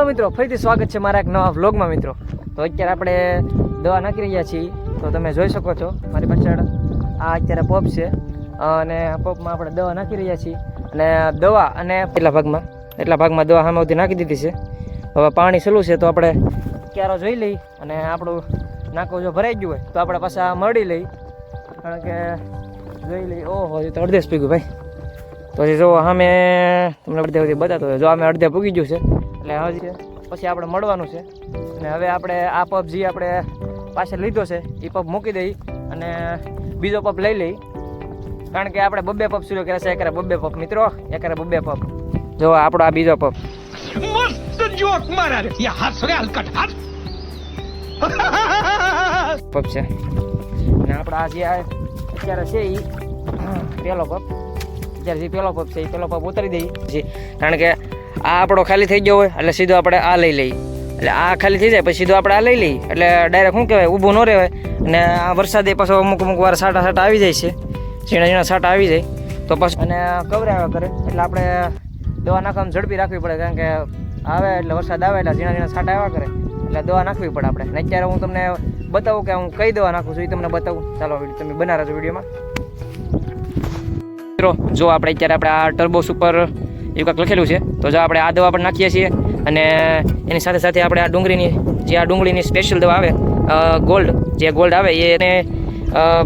મિત્રો, ફરીથી સ્વાગત છે મારા એક નવા વ્લોગમાં મિત્રો. તો અત્યારે આપણે દવા નાખી રહ્યા છીએ. તો તમે જોઈ શકો છો મારી પાછળ આ અત્યારે પંપ છે અને પંપમાં આપણે દવા નાખી રહ્યા છીએ. અને દવા અને એટલા ભાગમાં દવા સામે સુધી નાખી દીધી છે. હવે પાણી સલું છે તો આપણે ક્યારો જોઈ લઈ અને આપણું નાકું જો ભરાઈ ગયું હોય તો આપણે પાછા મળી લઈ, કારણ કે જોઈ લઈ. ઓહો, તો અડધે જ પીગું ભાઈ. તો જો સામે તમને અડધે સુધી બતાતો હોય, જો અમે અડધે પૂગી ગયું છે એટલે હજી પછી આપણે મળવાનું છે. અને હવે આપણે આ પંપ જે આપણે પાછળ લીધો છે એ પંપ મૂકી દઈ અને બીજો પંપ લઈ લઈ, કારણ કે આપણે બબ્બે પંપ શરૂ કર્યા છે. એકરે બબ્બે પંપ મિત્રો, એકરે બબ્બે પંપ. જો આપણો આ બીજો પંપ મસ્ત જોક મારા રે, યા હાસ રે હલકટ હાસ પંપ છે. અને આપણા આ જે અત્યારે છે એ પહેલો પંપ. અત્યારે જે પહેલો પંપ છે એ પહેલો પંપ ઉતારી દઈએ, કારણ કે આ આપણો ખાલી થઈ ગયો હોય એટલે સીધો આપણે આ લઈ લઈએ. એટલે આ ખાલી થઈ જાય પછી સીધો આપણે આ લઈ લઈએ એટલે ડાયરેક્ટ શું કહેવાય, ઊભું ન રહેવાય. અને આ વરસાદે પાછો અમુક વાર સાટા આવી જાય છે, ઝીણા સાટા આવી જાય તો પછી અને કવરાવ્યા કરે. એટલે આપણે દવા નાખવામાં ઝડપી રાખવી પડે, કારણ કે આવે એટલે વરસાદ આવે એટલે ઝીણા સાટા આવ્યા કરે એટલે દવા નાખવી પડે આપણે. અને અત્યારે હું તમને બતાવું કે હું કઈ દવા નાખું છું, એ તમને બતાવું. ચાલો તમે બના રહેજો વિડીયોમાં. મિત્રો જો આપણે અત્યારે આ ટર્બો સુપર એવું કંઈક લખેલું છે, તો જો આપણે આ દવા પણ નાખીએ છીએ. અને એની સાથે સાથે આપણે આ ડુંગળીની સ્પેશિયલ દવા આવે ગોલ્ડ, જે ગોલ્ડ આવે એને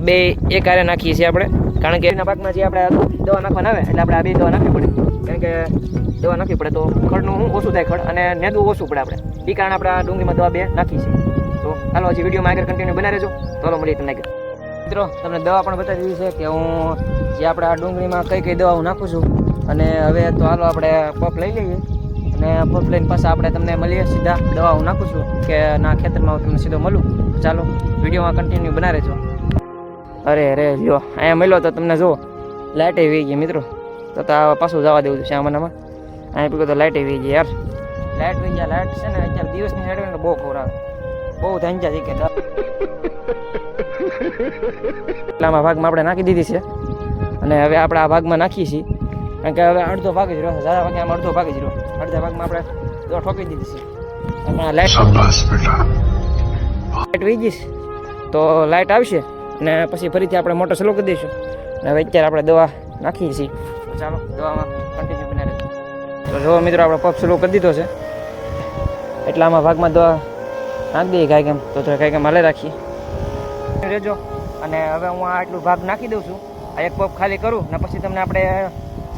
બે એક હારે નાખીએ છીએ આપણે, કારણ કે એના પાકમાં જે આપણે દવા નાખવાના આવે એટલે આપણે આ બે દવા નાખવી પડે. કારણ કે દવા નાખવી પડે તો ખડનું ઓછું થાય, ખડ અને નેદવું ઓછું પડે આપણે, એ કારણે આપણે આ ડુંગળીમાં દવા બે નાખી છે. તો ચાલો હજી વિડીયોમાં આગળ કન્ટિન્યુ બના રહેજો. ચાલો મળીએ તમને આગળ. મિત્રો તમને દવા પણ બતાવી દીધી છે કે હું જે આપણે આ ડુંગળીમાં કઈ દવા હું નાખું છું. અને હવે તો હાલો આપણે પંપ લઈ લઈએ અને પંપ લઈને પાછા આપણે તમને મળીએ સીધા. દવા હું નાખું છું કે ના ખેતરમાં હું તમને સીધો મળું. ચાલો વિડીયોમાં કન્ટિન્યુ બના રહેજો. અરે લ્યો અહીંયા મળ્યો તો તમને જુઓ લાઇટે વી ગઈ મિત્રો. તો પાછું જવા દેવું છે આમાંનામાં. અહીંયા પીકો તો લાઇટે વી ગઈ યાર. લાઇટ વી ગયા. લાઇટ છે ને અત્યારે દિવસની સાઈડ ને બહુ ખવડાવે, બહુ ધંજા છે કે એટલામાં ભાગમાં આપણે નાખી દીધી છે. અને હવે આપણે આ ભાગમાં નાખીએ છીએ, કારણ કે હવે અડધો ભાગ જ રહ્યો છે. સારા ભાગે આમાં અડધો ભાગ જ રહ્યો. અડધા ભાગમાં આપણે દવા ઠોકી દીધી છે. અને લાઇટ વી ગઈશ તો લાઇટ આવશે અને પછી ફરીથી આપણે મોટર ચાલુ કરી દઈશું. અને હવે અત્યારે આપણે દવા નાખીએ છીએ. તો ચાલો દવામાં કન્ટિન્યુ બના રહેજો. તો જો મિત્રો આપણે પંપ ચાલુ કરી દીધો છે, એટલામાં ભાગમાં દવા નાખી દઈએ કાંઈ કેમ. તો કાંઈ કેમ હાલે રાખીએ રહેજો. અને હવે હું આ આટલું ભાગ નાખી દઉં છું. આ એક પંપ ખાલી કરું ને પછી તમને આપણે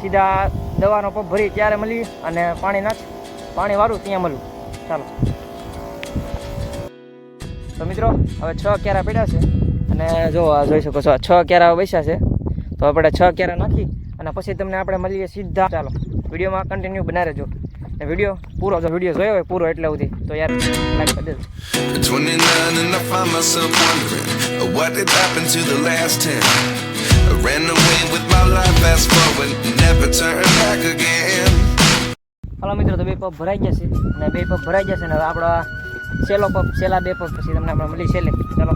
સીધા દવાનો પંપ ભરી ત્યારે મળીએ અને પાણી વાળું ત્યાં મળું. ચાલો. તો મિત્રો હવે 6 ક્યારા પડ્યા છે અને જો આ જોઈ શકો છો, આ 6 ક્યારા બેસ્યા છે. તો આપણે 6 ક્યારા નાખી અને પછી તમને આપણે મળીએ સીધા. ચાલો વિડીયોમાં કન્ટિન્યુ બના રહેજો. વિડીયો પૂરો, જો વિડીયો જોયો હોય પૂરો એટલે સુધી તો યાર લાઈક કરી દેજો. 29 and I find myself wondering what did happen to the last 10. I ran away with my life, fast forward, never turn back again. હાલો મિત્રો, તો બે પંપ ભરાઈ ગયા છે અને બે પંપ ભરાઈ ગયા છે ને હવે આપણો છેલ્લો પંપ, છેલ્લા બે પંપ પછી તમને આપણે મળી છેલ્લે. ચાલો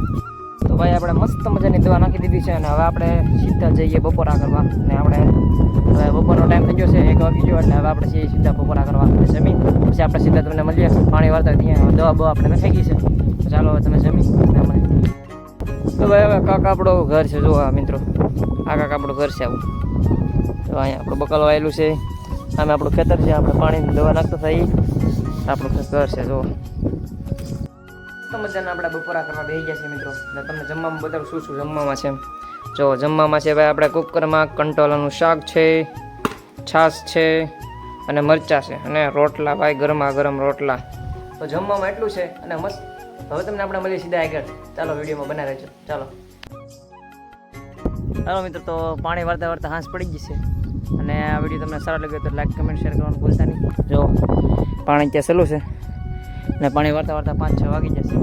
તો ભાઈ આપણે મસ્ત મજાની દવા નાખી દીધી છે અને હવે આપણે સીધા જઈએ બપોરા કરવા. અને આપણે હવે બપોરનો ટાઈમ થઈ ગયો છે, 1 વાગી ગયો એટલે હવે આપણે સીધા બપોરા કરવા જમીન પછી આપણે સીધા તમને મળીએ પાણી વાળતા. ત્યાં દવા આપણે થઈ ગઈ છે. તો ચાલો હવે તમે જમી મળીએ. તો ભાઈ હવે કાકા આપણું ઘર છે. જો આ મિત્રો, આ કાકા આપણું ઘર છે. આવું તો અહીંયા આપણું બકાલો આવેલું છે, આમે આપણું ખેતર છે, આપણે પાણી દવા નાખતા થઈ આપણું ઘર છે. જો મજાના આપણે બપોરા કરવા બેસી ગયા છે મિત્રો. એટલે તમને જમવામાં બતાવું શું જમવામાં છે. જો જમવામાં છે ભાઈ આપણે કુકરમાં કંટોલાનું શાક છે, છાશ છે અને મરચાં છે અને રોટલા ભાઈ, ગરમા ગરમ રોટલા. તો જમવામાં એટલું છે અને મસ્ત. હવે તમને આપણે મળીએ સીધા આગળ. ચાલો વિડીયોમાં બના રહેજો. ચાલો મિત્રો, તો પાણી વાળતા હાંસ પડી ગઈ છે. અને આ વિડીયો તમને સારો લાગ્યો તો લાઈક, કમેન્ટ, શેર કરવાનું ભૂલતા નહીં. જો પાણી ત્યાં સહેલું છે ને પાણી વાળતા 5-6 વાગી જશે.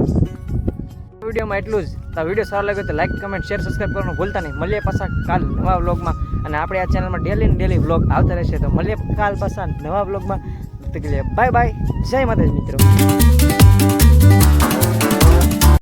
વિડીયોમાં એટલું જ. તો વિડીયો સારો લાગ્યો તો લાઈક, કમેન્ટ, શેર, સબસ્ક્રાઈબ કરવાનું ભૂલતા નહીં. મળીએ પાછા કાલ નવા વ્લોગમાં. અને આપણે આ ચેનલમાં ડેલી વ્લોગ આવતા રહેશે. તો મળીએ કાલ પાછા નવા વ્લોગમાં. Bye bye. જય માતાજી મિત્રો.